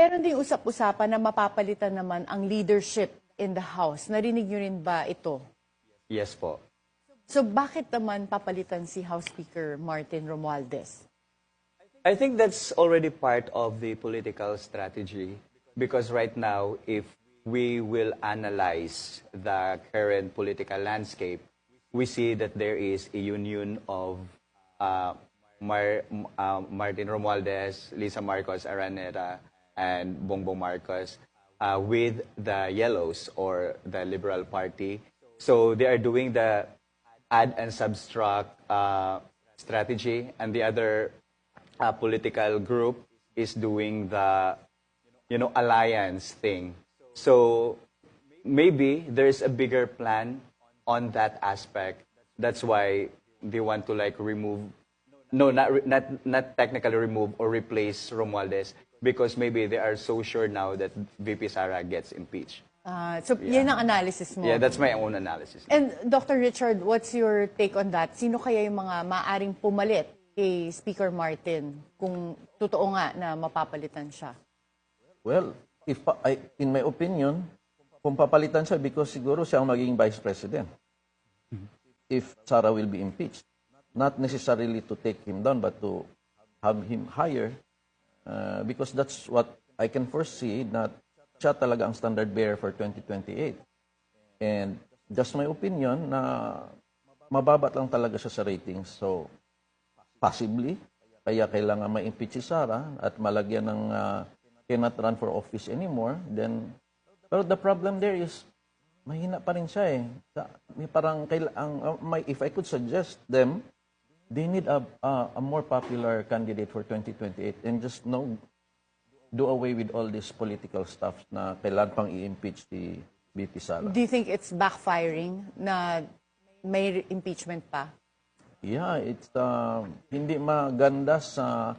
Meron ding usap-usapan na mapapalitan naman ang leadership in the House. Narinig niyo rin ba ito? Yes po. So bakit naman papalitan si House Speaker Martin Romualdez? I think that's already part of the political strategy because right now, if we will analyze the current political landscape, we see that there is a union of Martin Romualdez, Lisa Marcos Araneta, and Bongbong Marcos with the Yellows or the Liberal Party. So they are doing the add and subtract strategy, and the other political group is doing the alliance thing. So maybe there's a bigger plan on that aspect. That's why they want to remove, not technically remove or replace Romualdez, because maybe they are so sure now that VP Sara gets impeached. So yan ang analysis mo. Yeah, that's my own analysis. And Dr. Richard, what's your take on that? Sino kaya yung mga maaring pumalit kay Speaker Martin kung totoo nga na mapapalitan siya? Well, in my opinion, kung papalitan siya, because siguro siya ang magiging Vice President if Sara will be impeached. Not necessarily to take him down, but to have him higher, because that's what I can foresee, that siya talaga ang standard bearer for 2028. And just my opinion, na mababat lang talaga siya sa ratings. So, possibly, kaya kailangan ma-impeach si Sara at malagyan ng cannot run for office anymore, then, pero the problem there is, mahina pa rin siya eh. Parang, if I could suggest them, they need a more popular candidate for 2028 and just do away with all this political stuff na kailangan pang i-impeach si VP Sara. Do you think it's backfiring na may impeachment pa? Yeah, it's hindi maganda sa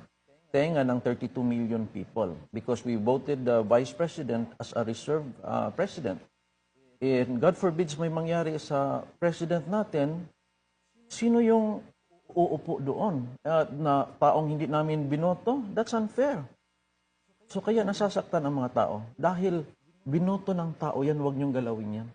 tenga ng 32 million people because we voted the Vice President as a reserve president. And God forbids may mangyari sa President natin, sino yung uupo doon na taong hindi namin binoto? That's unfair. So kaya nasasaktan ang mga tao. Dahil binoto ng tao yan, huwag niyong galawin yan.